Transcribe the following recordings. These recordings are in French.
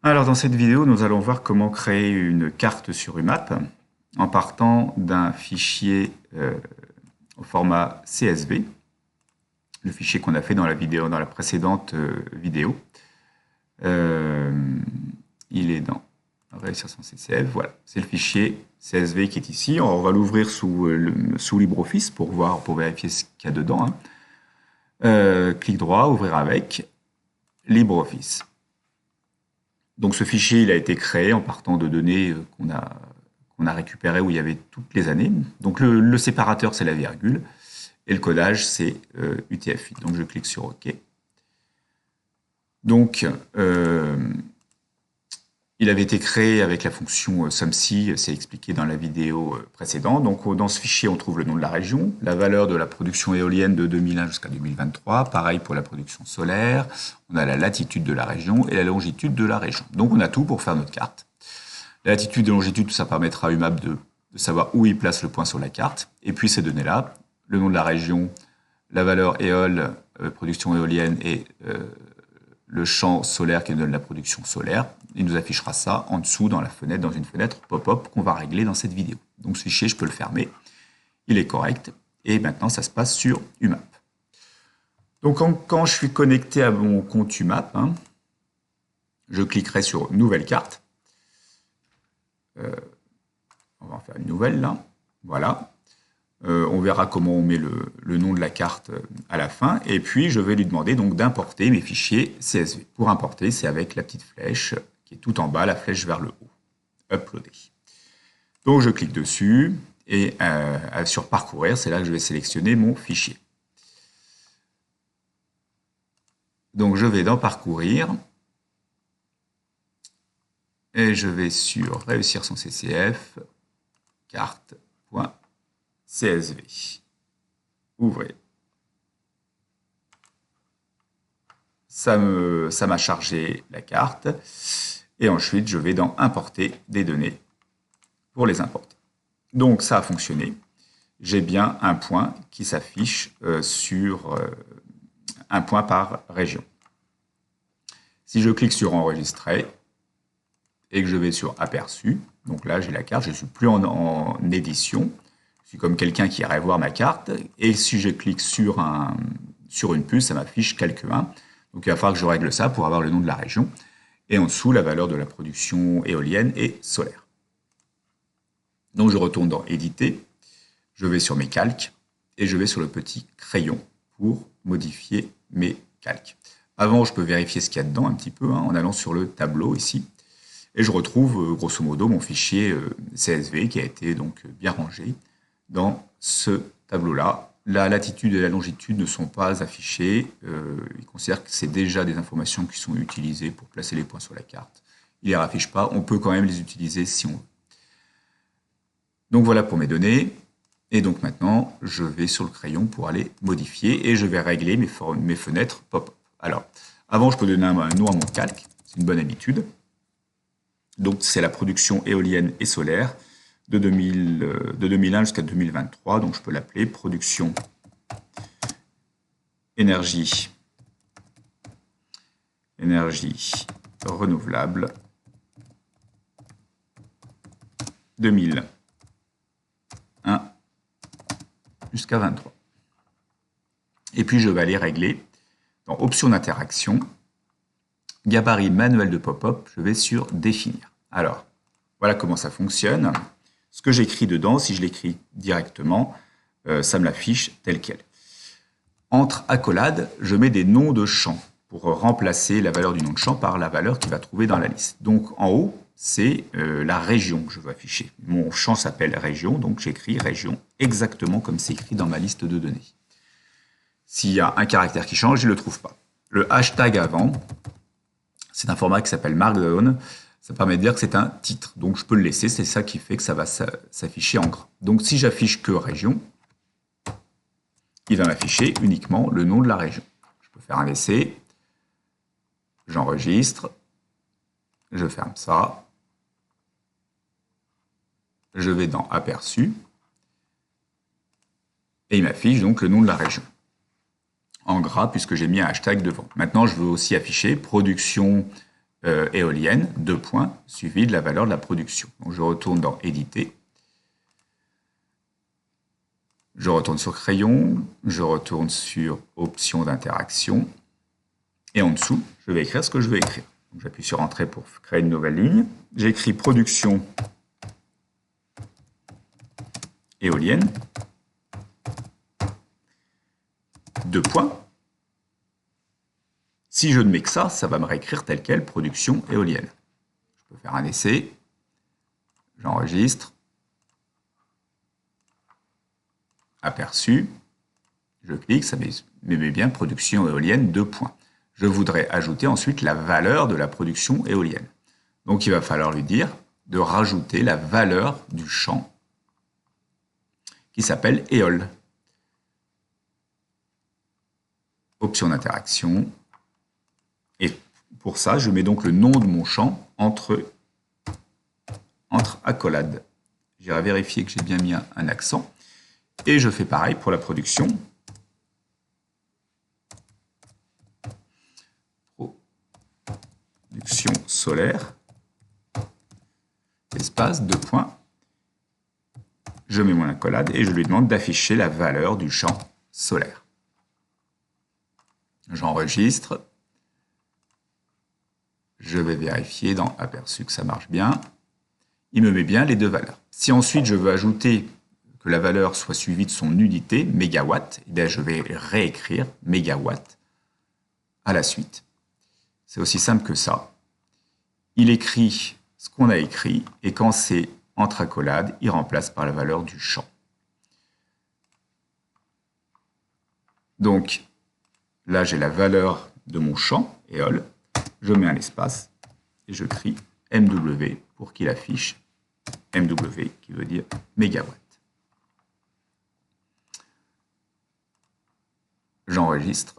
Alors dans cette vidéo, nous allons voir comment créer une carte sur UMAP en partant d'un fichier au format CSV, le fichier qu'on a fait dans la précédente vidéo. Il est dans réussir son CCF, voilà, c'est le fichier CSV qui est ici. On va l'ouvrir sous LibreOffice pour vérifier ce qu'il y a dedans. Clic droit, ouvrir avec LibreOffice. Donc ce fichier, il a été créé en partant de données qu'on a récupérées où il y avait toutes les années. Donc le séparateur, c'est la virgule, et le codage, c'est UTF-8. Donc je clique sur OK. Donc il avait été créé avec la fonction SUMSI, c'est expliqué dans la vidéo précédente. Donc dans ce fichier, on trouve le nom de la région, la valeur de la production éolienne de 2001 jusqu'à 2023, pareil pour la production solaire, on a la latitude de la région et la longitude de la région. Donc on a tout pour faire notre carte. La latitude et la longitude, ça permettra à UMAP de savoir où il place le point sur la carte. Et puis ces données-là, le nom de la région, la valeur éole, production éolienne et le champ solaire qui nous donne la production solaire. Il nous affichera ça en dessous dans une fenêtre pop-up qu'on va régler dans cette vidéo. Donc ce fichier, je peux le fermer. Il est correct. Et maintenant, ça se passe sur UMAP. Donc quand je suis connecté à mon compte UMAP, je cliquerai sur Nouvelle carte. On va en faire une nouvelle là. Voilà. On verra comment on met le nom de la carte à la fin. Et puis, je vais lui demander donc d'importer mes fichiers CSV. Pour importer, c'est avec la petite flèche qui est tout en bas, la flèche vers le haut. Uploader. Donc, je clique dessus et sur Parcourir, c'est là que je vais sélectionner mon fichier. Donc, je vais dans Parcourir et je vais sur Réussir son CCF, carte.csv. Ouvrez. Ça m'a chargé la carte. Et ensuite, je vais dans Importer des données pour les importer. Donc, ça a fonctionné. J'ai bien un point qui s'affiche sur un point par région. Si je clique sur Enregistrer et que je vais sur Aperçu, donc là, j'ai la carte, je ne suis plus en édition. Je suis comme quelqu'un qui irait voir ma carte. Et si je clique sur une puce, ça m'affiche Calque 1. Donc, il va falloir que je règle ça pour avoir le nom de la région. Et en dessous, la valeur de la production éolienne et solaire. Donc, je retourne dans Éditer. Je vais sur mes calques. Et je vais sur le petit crayon pour modifier mes calques. Avant, je peux vérifier ce qu'il y a dedans un petit peu en allant sur le tableau ici. Et je retrouve grosso modo mon fichier CSV qui a été donc bien rangé dans ce tableau-là. La latitude et la longitude ne sont pas affichées. Il considère que c'est déjà des informations qui sont utilisées pour placer les points sur la carte. Il ne les raffiche pas. On peut quand même les utiliser si on veut. Donc voilà pour mes données. Et donc maintenant, je vais sur le crayon pour aller modifier et je vais régler mes fenêtres pop-up. Alors, avant, je peux donner un nom à mon calque. C'est une bonne habitude. Donc, c'est la production éolienne et solaire de 2001 jusqu'à 2023. Donc, je peux l'appeler production énergie renouvelable 2001 jusqu'à 23. Et puis, je vais aller régler dans Options d'interaction, gabarit manuel de pop-up, je vais sur Définir. Alors, voilà comment ça fonctionne. Ce que j'écris dedans, si je l'écris directement, ça me l'affiche tel quel. Entre accolades, je mets des noms de champs pour remplacer la valeur du nom de champ par la valeur qu'il va trouver dans la liste. Donc en haut, c'est la région que je veux afficher. Mon champ s'appelle région, donc j'écris région exactement comme c'est écrit dans ma liste de données. S'il y a un caractère qui change, je ne le trouve pas. Le hashtag avant, c'est un format qui s'appelle Markdown. Ça permet de dire que c'est un titre. Donc, je peux le laisser. C'est ça qui fait que ça va s'afficher en gras. Donc, si j'affiche que région, il va m'afficher uniquement le nom de la région. Je peux faire un essai. J'enregistre. Je ferme ça. Je vais dans Aperçu. Et il m'affiche donc le nom de la région. En gras, puisque j'ai mis un hashtag devant. Maintenant, je veux aussi afficher production éolienne, 2 points, suivi de la valeur de la production. Donc je retourne dans Éditer. Je retourne sur Crayon, je retourne sur Options d'interaction. Et en dessous, je vais écrire ce que je veux écrire. J'appuie sur Entrée pour créer une nouvelle ligne. J'écris production éolienne. 2 points. Si je ne mets que ça va me réécrire tel quel production éolienne. Je peux faire un essai. J'enregistre. Aperçu. Je clique, ça me met bien production éolienne 2 points. Je voudrais ajouter ensuite la valeur de la production éolienne. Donc il va falloir lui dire de rajouter la valeur du champ qui s'appelle éole. Option d'interaction. Et pour ça, je mets donc le nom de mon champ entre accolades. J'irai vérifier que j'ai bien mis un accent. Et je fais pareil pour la production. Production solaire. Espace, 2 points. Je mets mon accolade et je lui demande d'afficher la valeur du champ solaire. J'enregistre. Je vais vérifier dans Aperçu que ça marche bien. Il me met bien les 2 valeurs. Si ensuite je veux ajouter que la valeur soit suivie de son unité, mégawatt, eh bien je vais réécrire mégawatt à la suite. C'est aussi simple que ça. Il écrit ce qu'on a écrit et quand c'est entre accolades, il remplace par la valeur du champ. Donc là, j'ai la valeur de mon champ, éole. Je mets un espace et je crie MW pour qu'il affiche MW qui veut dire mégawatt. J'enregistre.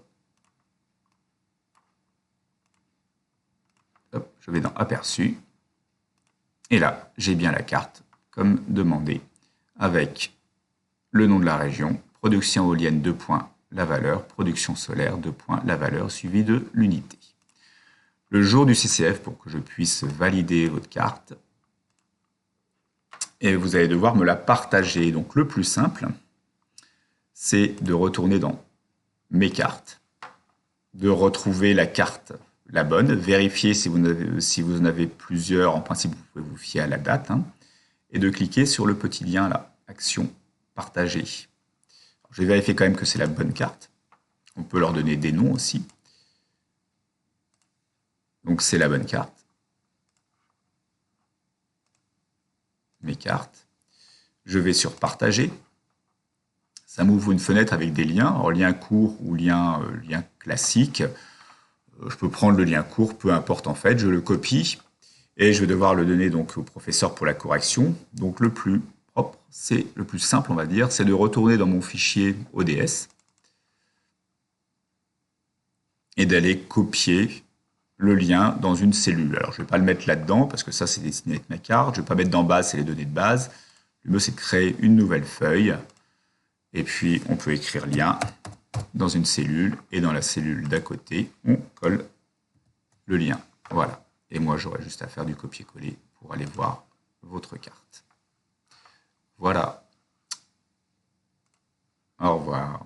Je vais dans Aperçu. Et là, j'ai bien la carte, comme demandé, avec le nom de la région, production éolienne 2 points, la valeur, production solaire 2 points, la valeur, suivie de l'unité. Le jour du CCF pour que je puisse valider votre carte. Et vous allez devoir me la partager. Donc le plus simple, c'est de retourner dans Mes cartes, de retrouver la carte, la bonne, vérifier si vous en avez plusieurs, en principe vous pouvez vous fier à la date, hein, et de cliquer sur le petit lien là, Action, partager. Alors, je vais vérifier quand même que c'est la bonne carte. On peut leur donner des noms aussi. Donc c'est la bonne carte. Mes cartes. Je vais sur Partager. Ça m'ouvre une fenêtre avec des liens, alors lien court ou lien classique. Je peux prendre le lien court, peu importe en fait, je le copie et je vais devoir le donner donc au professeur pour la correction. Donc le plus propre, c'est le plus simple on va dire, c'est de retourner dans mon fichier ODS et d'aller copier le lien dans une cellule. Alors je ne vais pas le mettre là-dedans parce que ça c'est destiné avec ma carte, je ne vais pas mettre dans base, c'est les données de base. Le mieux c'est de créer une nouvelle feuille et puis on peut écrire lien dans une cellule et dans la cellule d'à côté, on colle le lien. Voilà. Et moi, j'aurai juste à faire du copier-coller pour aller voir votre carte. Voilà. Au revoir.